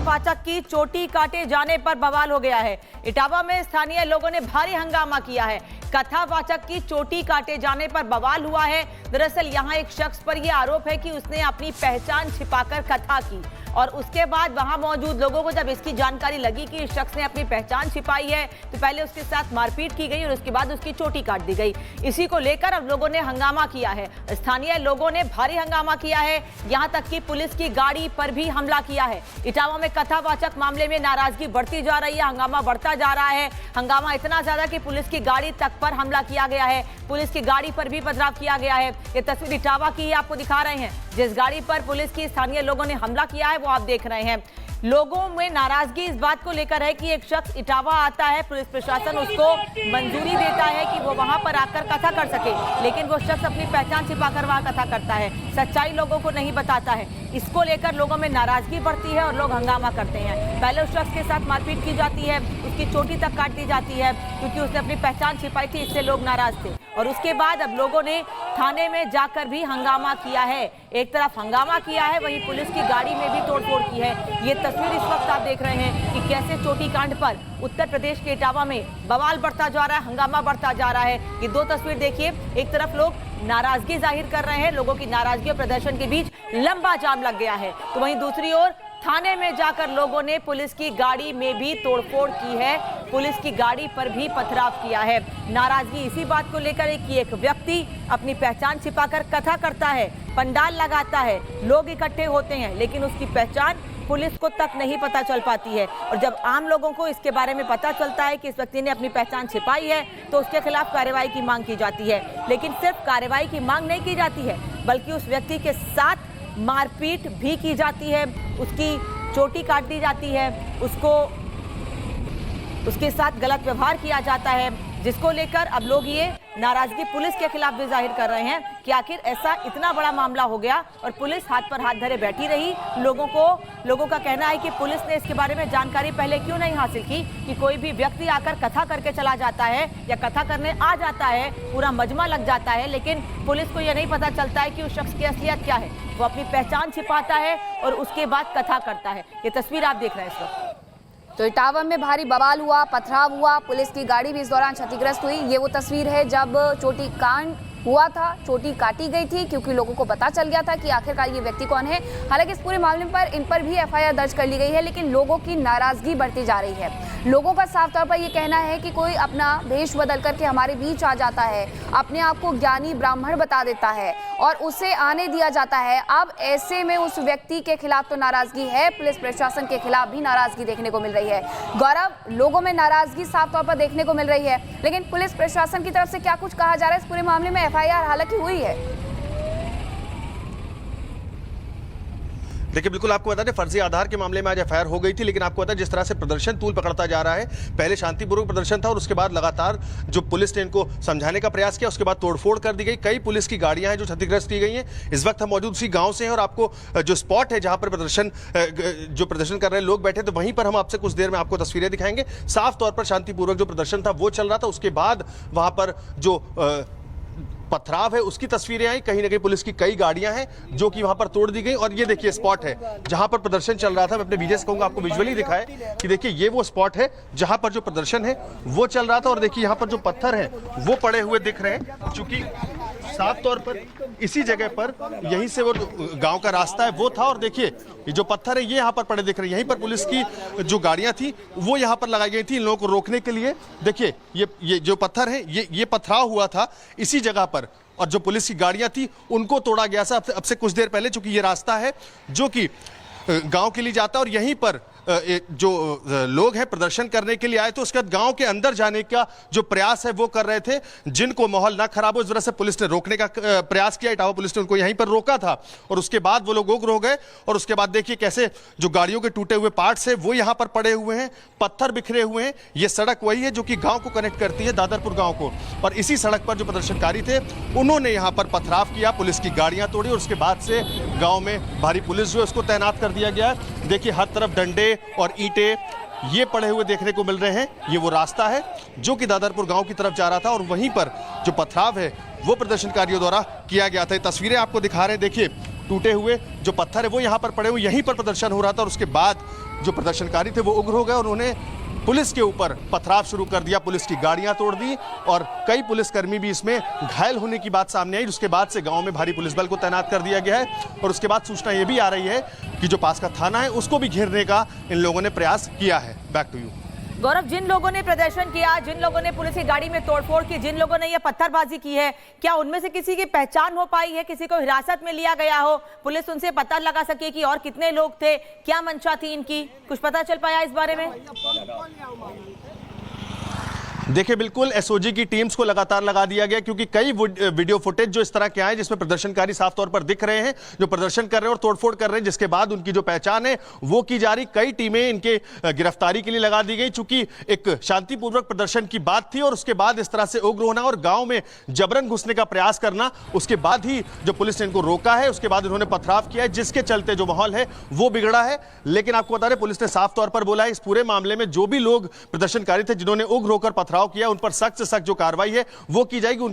कथावाचक की चोटी काटे जाने पर बवाल हो गया है। इटावा में स्थानीय लोगों ने भारी हंगामा किया है। कथावाचक की चोटी काटे जाने पर बवाल हुआ है। दरअसल यहां एक शख्स पर यह आरोप है कि उसने अपनी पहचान छिपाकर कथा की और उसके बाद वहां मौजूद लोगों को जब इसकी जानकारी लगी कि इस शख्स ने अपनी पहचान छिपाई है तो पहले उसके साथ मारपीट की गई और उसके बाद उसकी चोटी काट दी गई। इसी को लेकर अब लोगों ने हंगामा किया है। स्थानीय लोगों ने भारी हंगामा किया है, यहां तक कि पुलिस की गाड़ी पर भी हमला किया है। इटावा में कथावाचक मामले में नाराजगी बढ़ती जा रही है, हंगामा बढ़ता जा रहा है। हंगामा इतना ज्यादा कि पुलिस की गाड़ी तक पर हमला किया गया है, पुलिस की गाड़ी पर भी पथराव किया गया है। ये तस्वीर इटावा की आपको दिखा रहे हैं, जिस गाड़ी पर पुलिस की स्थानीय लोगों ने हमला किया है वो आप देख रहे हैं। लोगों में नाराजगी इस बात को लेकर है कि एक शख्स इटावा आता है, पुलिस प्रशासन उसको मंजूरी देता है कि वो वहां पर आकर कथा कर सके, लेकिन वो शख्स अपनी पहचान छिपाकर वहां कथा करता है, सच्चाई लोगों को नहीं बताता है। इसको लेकर लोगों में नाराजगी बढ़ती है और लोग हंगामा करते हैं। पहले उस शख्स के साथ मारपीट की जाती है, उसकी चोटी तक काट दी जाती है क्योंकि उसने अपनी पहचान छिपाई थी, इससे लोग नाराज थे। और उसके बाद अब लोगों ने थाने में जाकर भी हंगामा किया है। एक तरफ हंगामा किया है, वहीं पुलिस की गाड़ी में भी तोड़फोड़ की है। ये तस्वीर इस वक्त आप देख रहे हैं कि कैसे चोटी कांड पर उत्तर प्रदेश के इटावा में बवाल बढ़ता जा रहा है, हंगामा बढ़ता जा रहा है। ये दो तस्वीर देखिए, एक तरफ लोग नाराजगी जाहिर कर रहे हैं, लोगों की नाराजगी और प्रदर्शन के बीच लंबा जाम लग गया है, तो वहीं दूसरी ओर थाने में जाकर लोगों ने पुलिस की गाड़ी में भी तोड़फोड़ की है, पुलिस की गाड़ी पर भी पथराव किया है। नाराजगी इसी बात को लेकर है कि एक व्यक्ति अपनी पहचान छिपाकर कथा करता है, पंडाल लगाता है, लोग इकट्ठे होते हैं, लेकिन उसकी पहचान पुलिस को तक नहीं पता चल पाती है। और जब आम लोगों को इसके बारे में पता चलता है कि इस व्यक्ति ने अपनी पहचान छिपाई है तो उसके खिलाफ कार्रवाई की मांग की जाती है। लेकिन सिर्फ कार्रवाई की मांग नहीं की जाती है, बल्कि उस व्यक्ति के साथ मारपीट भी की जाती है, उसकी चोटी काट दी जाती है, उसके साथ गलत व्यवहार किया जाता है, जिसको लेकर अब लोग ये नाराजगी पुलिस के खिलाफ भी जाहिर कर रहे हैं कि आखिर ऐसा इतना बड़ा मामला हो गया और पुलिस हाथ पर हाथ धरे बैठी रही। लोगों का कहना है कि पुलिस ने इसके बारे में जानकारी पहले क्यों नहीं हासिल की कि कोई भी व्यक्ति आकर कथा करके चला जाता है या कथा करने आ जाता है, पूरा मजमा लग जाता है, लेकिन पुलिस को यह नहीं पता चलता है कि उस शख्स की असलियत क्या है। वो अपनी पहचान छिपाता है और उसके बाद कथा करता है। ये तस्वीर आप देख रहे हैं इस वक्त। तो इटावा में भारी बवाल हुआ, पथराव हुआ, पुलिस की गाड़ी भी इस दौरान क्षतिग्रस्त हुई। ये वो तस्वीर है जब चोटी कांड हुआ था, चोटी काटी गई थी क्योंकि लोगों को पता चल गया था कि आखिरकार ये व्यक्ति कौन है। हालांकि इस पूरे मामले पर इन पर भी एफआईआर दर्ज कर ली गई है, लेकिन लोगों की नाराजगी बढ़ती जा रही है। लोगों का साफ तौर पर यह कहना है कि कोई अपना भेष बदल करके हमारे बीच आ जाता है, अपने आप को ज्ञानी ब्राह्मण बता देता है और उसे आने दिया जाता है। अब ऐसे में उस व्यक्ति के खिलाफ तो नाराजगी है, पुलिस प्रशासन के खिलाफ भी नाराजगी देखने को मिल रही है। गौरव, लोगों में नाराजगी साफ तौर पर देखने को मिल रही है, लेकिन पुलिस प्रशासन की तरफ से क्या कुछ कहा जा रहा है इस पूरे मामले में? एफआईआर हालांकि हुई है। देखिए, बिल्कुल आपको बता दें, फर्जी आधार के मामले में आज एफआईआर हो गई थी, लेकिन आपको पता है जिस तरह से प्रदर्शन तूल पकड़ता जा रहा है, पहले शांतिपूर्वक प्रदर्शन था और उसके बाद लगातार जो पुलिस ने इनको समझाने का प्रयास किया, उसके बाद तोड़फोड़ कर दी गई। कई पुलिस की गाड़ियां हैं जो क्षतिग्रस्त की गई हैं। इस वक्त हम मौजूद उसी गांव से हैं और आपको जो स्पॉट है जहां पर प्रदर्शन कर रहे लोग बैठे, तो वहीं पर हम आपसे कुछ देर में आपको तस्वीरें दिखाएंगे। साफ तौर पर शांतिपूर्वक जो प्रदर्शन था वो चल रहा था, उसके बाद वहां पर जो पथराव है उसकी तस्वीरें आई। कहीं ना कहीं पुलिस की कई गाड़ियां हैं जो कि वहां पर तोड़ दी गई और ये देखिए स्पॉट है जहां पर प्रदर्शन चल रहा था। मैं अपने वीडियो से कहूंगा आपको विजुअली दिखाए कि देखिए ये वो स्पॉट है जहां पर जो प्रदर्शन है वो चल रहा था और देखिए यहां पर जो पत्थर है वो पड़े हुए दिख रहे हैं, चूंकि साफ तौर पर इसी जगह पर यहीं से वो गांव का रास्ता है वो था और देखिए ये जो पत्थर है ये यहाँ पर पड़े दिख रहे हैं। यहीं पर पुलिस की जो गाड़ियां थी वो यहाँ पर लगाई गई थी इन लोगों को रोकने के लिए। देखिए ये जो पत्थर है ये पथराव हुआ था इसी जगह पर और जो पुलिस की गाड़ियां थी उनको तोड़ा गया था अब से कुछ देर पहले, चूंकि ये रास्ता है जो कि गांव के लिए जाता है और यहीं पर जो लोग हैं प्रदर्शन करने के लिए आए तो उसके बाद गांव के अंदर जाने का जो प्रयास है वो कर रहे थे, जिनको माहौल ना खराब हो इस वजह से पुलिस ने रोकने का प्रयास किया। इटावा पुलिस ने उनको यहीं पर रोका था और उसके बाद वो लोग उग्र हो गए और उसके बाद देखिए कैसे जो गाड़ियों के टूटे हुए पार्ट्स है वो यहाँ पर पड़े हुए हैं, पत्थर बिखरे हुए हैं। ये सड़क वही है जो कि गाँव को कनेक्ट करती है, दादरपुर गाँव को, और इसी सड़क पर जो प्रदर्शनकारी थे उन्होंने यहाँ पर पथराव किया, पुलिस की गाड़ियाँ तोड़ी और उसके बाद से गाँव में भारी पुलिस जो है उसको तैनात कर दिया गया। देखिए हर तरफ डंडे और ईंटें ये पड़े हुए देखने को मिल रहे हैं। ये वो रास्ता है जो कि दादरपुर गांव की तरफ जा रहा था और वहीं पर जो पथराव है वो प्रदर्शनकारियों द्वारा किया गया था। ये तस्वीरें आपको दिखा रहे हैं, देखिए टूटे हुए जो पत्थर है वो यहाँ पर पड़े हुए, यहीं पर प्रदर्शन हो रहा था और उसके बाद जो प्रदर्शनकारी थे वो उग्र हो गए और उन्होंने पुलिस के ऊपर पथराव शुरू कर दिया। पुलिस की गाड़ियां तोड़ दी और कई पुलिसकर्मी भी इसमें घायल होने की बात सामने आई। उसके बाद से गांव में भारी पुलिस बल को तैनात कर दिया गया है और उसके बाद सूचना यह भी आ रही है कि जो पास का थाना है उसको भी घेरने का इन लोगों ने प्रयास किया है। बैक टू यू गौरव, जिन लोगों ने प्रदर्शन किया, जिन लोगों ने पुलिस की गाड़ी में तोड़फोड़ की, जिन लोगों ने यह पत्थरबाजी की है, क्या उनमें से किसी की पहचान हो पाई है? किसी को हिरासत में लिया गया हो, पुलिस उनसे पता लगा सके कि और कितने लोग थे, क्या मंशा थी इनकी, कुछ पता चल पाया इस बारे में? देखिए, बिल्कुल एसओजी की टीम्स को लगातार लगा दिया गया क्योंकि कई वीडियो फुटेज जो इस तरह के आए जिसमें प्रदर्शनकारी साफ तौर पर दिख रहे हैं जो प्रदर्शन कर रहे हैं और तोड़फोड़ कर रहे हैं, जिसके बाद उनकी जो पहचान है वो की जा रही। कई टीमें इनके गिरफ्तारी के लिए लगा दी गई चूंकि एक शांतिपूर्वक प्रदर्शन की बात थी और उसके बाद इस तरह से उग्र होना और गांव में जबरन घुसने का प्रयास करना, उसके बाद ही जो पुलिस ने इनको रोका है, उसके बाद इन्होंने पथराव किया है जिसके चलते जो माहौल है वो बिगड़ा है। लेकिन आपको बता दें, पुलिस ने साफ तौर पर बोला है इस पूरे मामले में जो भी लोग प्रदर्शनकारी थे जिन्होंने उग्र होकर पथराव किया उन पर सख्त से सख्त जो कार्रवाई है वो की जाएगी।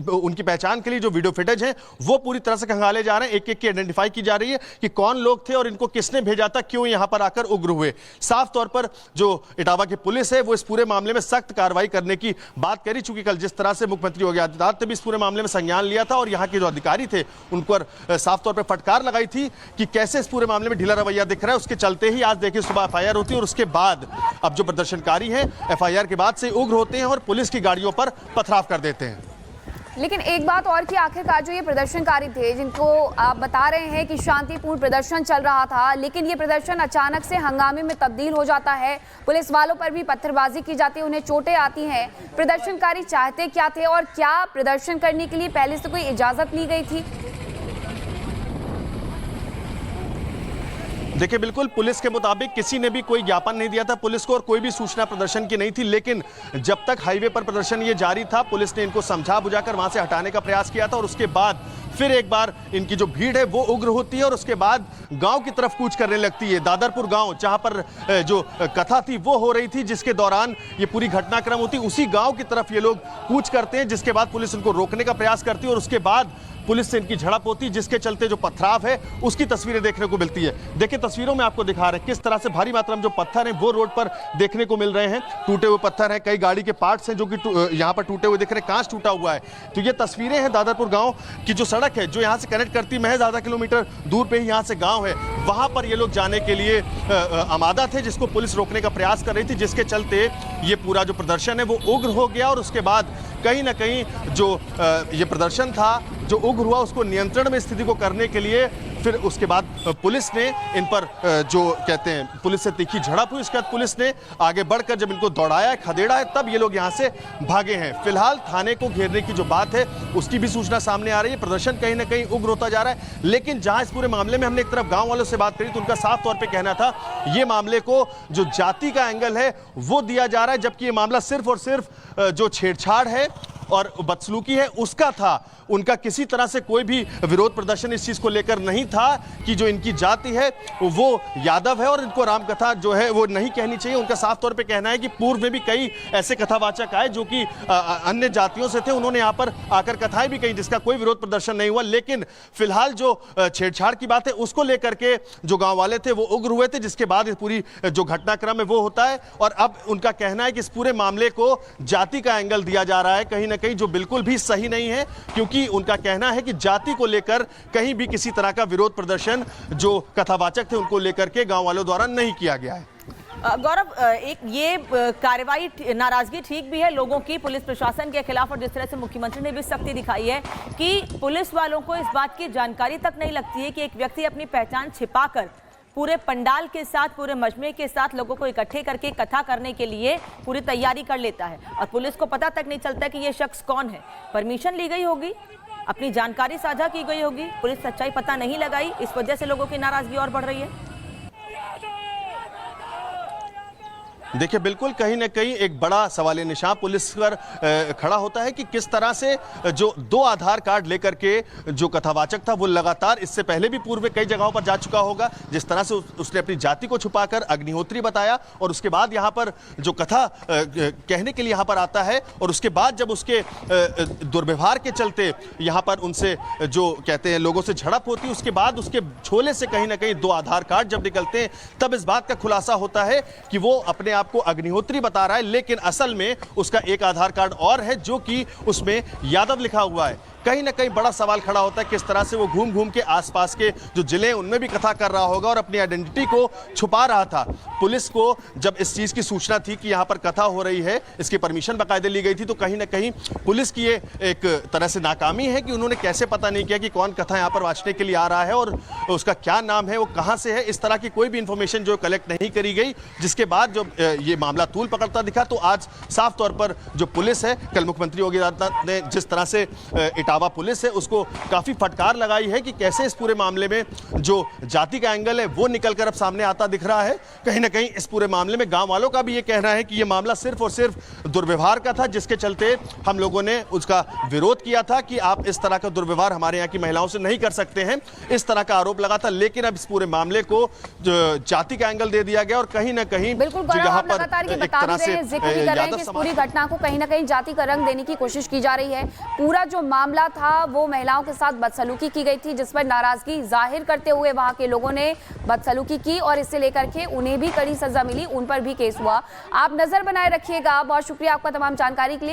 उनकी पहचान के लिए जो वीडियो फुटेज है वो पूरी तरह से खंगाले जा रहे हैं, एक एक की आइडेंटिफाई की जा रही है कि कौन लोग थे और इनको किसने भेजा था, क्यों यहां पर आकर उग्र हुए। साफ तौर पर जो इटावा की पुलिस है वो इस पूरे मामले में सख्त कार्रवाई करने की बात करी, चूंकि कल जिस तरह से मुख्यमंत्री योगी आदित्यनाथ ने भी इस पूरे मामले में संज्ञान लिया था और यहां के जो अधिकारी थे उन पर साफ तौर पर फटकार लगाई थी कि कैसे इस पूरे मामले में ढीला रवैया दिख रहा है। उसके चलते ही आज देखिए सुबह एफआईआर होती है और उसके बाद अब जो प्रदर्शनकारी हैं एफआईआर के बाद से उग्र होते हैं और पुलिस की गाड़ियों पर पथराव कर देते हैं। लेकिन एक बात और कि आखिरकार जो ये प्रदर्शनकारी थे जिनको आप बता रहे हैं कि शांतिपूर्ण प्रदर्शन चल रहा था, लेकिन ये प्रदर्शन अचानक से हंगामे में तब्दील हो जाता है, पुलिस वालों पर भी पत्थरबाजी की जाती है, उन्हें चोटें आती हैं। प्रदर्शनकारी चाहते क्या थे और क्या प्रदर्शन करने के लिए पहले से कोई इजाजत ली गई थी? देखिए, बिल्कुल पुलिस के मुताबिक किसी ने भी कोई ज्ञापन नहीं दिया था पुलिस को और कोई भी सूचना प्रदर्शन की नहीं थी। लेकिन जब तक हाईवे पर प्रदर्शन ये जारी था पुलिस ने इनको समझा बुझाकर वहां से हटाने का प्रयास किया था और उसके बाद फिर एक बार इनकी जो भीड़ है वो उग्र होती है और उसके बाद गांव की तरफ कूच करने लगती है। दादरपुर गांव जहां पर जो कथा थी वो हो रही थी, जिसके दौरान ये पूरी घटनाक्रम होती, उसी गांव की तरफ ये लोग कूच करते हैं, जिसके बाद पुलिस इनको रोकने का प्रयास करती है और उसके बाद पुलिस से इनकी झड़प होती, जिसके चलते जो पथराव है उसकी तस्वीरें देखने को मिलती है। देखिए तस्वीरों में आपको दिखा रहे हैं किस तरह से भारी मात्रा में जो पत्थर हैं वो रोड पर देखने को मिल रहे हैं। टूटे हुए पत्थर हैं, कई गाड़ी के पार्ट्स हैं जो कि यहाँ पर टूटे हुए दिख रहे हैं, कांच टूटा हुआ है। तो ये तस्वीरें हैं दादरपुर गांव की जो सड़क है जो यहाँ से कनेक्ट करती, महज आधा किलोमीटर दूर पे ही यहाँ से गाँव है, वहाँ पर ये लोग जाने के लिए आमादा थे, जिसको पुलिस रोकने का प्रयास कर रही थी, जिसके चलते ये पूरा जो प्रदर्शन है वो उग्र हो गया और उसके बाद कहीं ना कहीं जो ये प्रदर्शन था जो उग्र हुआ उसको नियंत्रण में स्थिति को करने के लिए फिर उसके बाद पुलिस ने इन पर जो कहते हैं पुलिस से तीखी झड़प हुई। उसके बाद पुलिस ने आगे बढ़कर जब इनको दौड़ाया, खदेड़ा है, तब ये लोग यहाँ से भागे हैं। फिलहाल थाने को घेरने की जो बात है उसकी भी सूचना सामने आ रही है। प्रदर्शन कहीं ना कहीं उग्र होता जा रहा है, लेकिन जहां इस पूरे मामले में हमने एक तरफ गाँव वालों से बात करी तो उनका साफ तौर पर कहना था ये मामले को जो जाति का एंगल है वो दिया जा रहा है, जबकि ये मामला सिर्फ और सिर्फ जो छेड़छाड़ है और बदसलूकी है उसका था। उनका किसी तरह से कोई भी विरोध प्रदर्शन इस चीज को लेकर नहीं था कि जो इनकी जाति है वो यादव है और इनको रामकथा जो है वो नहीं कहनी चाहिए। उनका साफ तौर पे कहना है कि पूर्व में भी कई ऐसे कथावाचक आए जो कि अन्य जातियों से थे, उन्होंने यहाँ पर आकर कथाएं भी कही जिसका कोई विरोध प्रदर्शन नहीं हुआ। लेकिन फिलहाल जो छेड़छाड़ की बात है उसको लेकर के जो गाँव वाले थे वो उग्र हुए थे, जिसके बाद पूरी जो घटनाक्रम है वो होता है। और अब उनका कहना है कि इस पूरे मामले को जाति का एंगल दिया जा रहा है कहीं ना कहीं, जो बिल्कुल भी सही नहीं है, क्योंकि उनका कहना है कि जाति को लेकर कहीं भी किसी तरह का विरोध प्रदर्शन जो कथावाचक थे उनको लेकर के गांव वालों द्वारा नहीं किया गया है। गौरव, एक ये कार्रवाई नाराजगी ठीक भी है लोगों की पुलिस प्रशासन के खिलाफ, और जिस तरह से मुख्यमंत्री ने भी सख्ती दिखाई है कि पुलिस वालों को इस बात की जानकारी तक नहीं लगती है कि एक व्यक्ति अपनी पहचान छिपाकर पूरे पंडाल के साथ, पूरे मजमे के साथ लोगों को इकट्ठे करके कथा करने के लिए पूरी तैयारी कर लेता है और पुलिस को पता तक नहीं चलता कि ये शख्स कौन है। परमिशन ली गई होगी, अपनी जानकारी साझा की गई होगी, पुलिस सच्चाई पता नहीं लगाई, इस वजह से लोगों की नाराजगी और बढ़ रही है। देखिए बिल्कुल कहीं ना कहीं एक बड़ा सवालिया निशान पुलिस पर खड़ा होता है कि किस तरह से जो 2 आधार कार्ड लेकर के जो कथावाचक था वो लगातार इससे पहले भी पूर्व में कई जगहों पर जा चुका होगा। जिस तरह से उसने अपनी जाति को छुपाकर अग्निहोत्री बताया और उसके बाद यहाँ पर जो कथा कहने के लिए यहाँ पर आता है और उसके बाद जब उसके दुर्व्यवहार के चलते यहाँ पर उनसे जो कहते हैं लोगों से झड़प होती है, उसके बाद उसके झोले से कहीं ना कहीं 2 आधार कार्ड जब निकलते हैं तब इस बात का खुलासा होता है कि वो अपने आप को अग्निहोत्री बता रहा है, लेकिन असल में उसका एक आधार कार्ड और है जो कि उसमें यादव लिखा हुआ है। कहीं ना कहीं बड़ा सवाल खड़ा होता है किस तरह से वो घूम घूम के आसपास के जो जिले हैं उनमें भी कथा कर रहा होगा और अपनी आइडेंटिटी को छुपा रहा था। पुलिस को जब इस चीज़ की सूचना थी कि यहाँ पर कथा हो रही है, इसकी परमिशन बाकायदे ली गई थी, तो कहीं ना कहीं पुलिस की ये एक तरह से नाकामी है कि उन्होंने कैसे पता नहीं किया कि कौन कथा यहाँ पर वाचने के लिए आ रहा है और उसका क्या नाम है, वो कहाँ से है। इस तरह की कोई भी इंफॉर्मेशन जो कलेक्ट नहीं करी गई, जिसके बाद जब ये मामला तूल पकड़ता दिखा तो आज साफ तौर पर जो पुलिस है, कल मुख्यमंत्री योगी आदित्यनाथ ने जिस तरह से इटावा पुलिस है उसको काफी फटकार लगाई है कि कैसे इस पूरे मामले में जो जाति का एंगल है वो निकलकर अब सामने आता दिख रहा है। कहीं ना कहीं इस पूरे मामले में गांव वालों का भी ये कहना है कि ये मामला सिर्फ और सिर्फ दुर्व्यवहार का था, जिसके चलते हम लोगों ने उसका विरोध किया था कि आप इस तरह का दुर्व्यवहार हमारे यहाँ की महिलाओं से नहीं कर सकते हैं, इस तरह का आरोप लगा था। लेकिन अब इस पूरे मामले को जाति का एंगल दे दिया गया और कहीं ना कहीं बिल्कुल लगातार ये बता भी रहे हैं, जिक्र भी कर रहे हैं कि इस पूरी घटना को कहीं ना कहीं जाति का रंग देने की कोशिश की जा रही है। पूरा जो मामला था वो महिलाओं के साथ बदसलूकी की गई थी, जिस पर नाराजगी जाहिर करते हुए वहां के लोगों ने बदसलूकी की और इससे लेकर के उन्हें भी कड़ी सजा मिली, उन पर भी केस हुआ। आप नजर बनाए रखिएगा। बहुत शुक्रिया आपका तमाम जानकारी के लिए।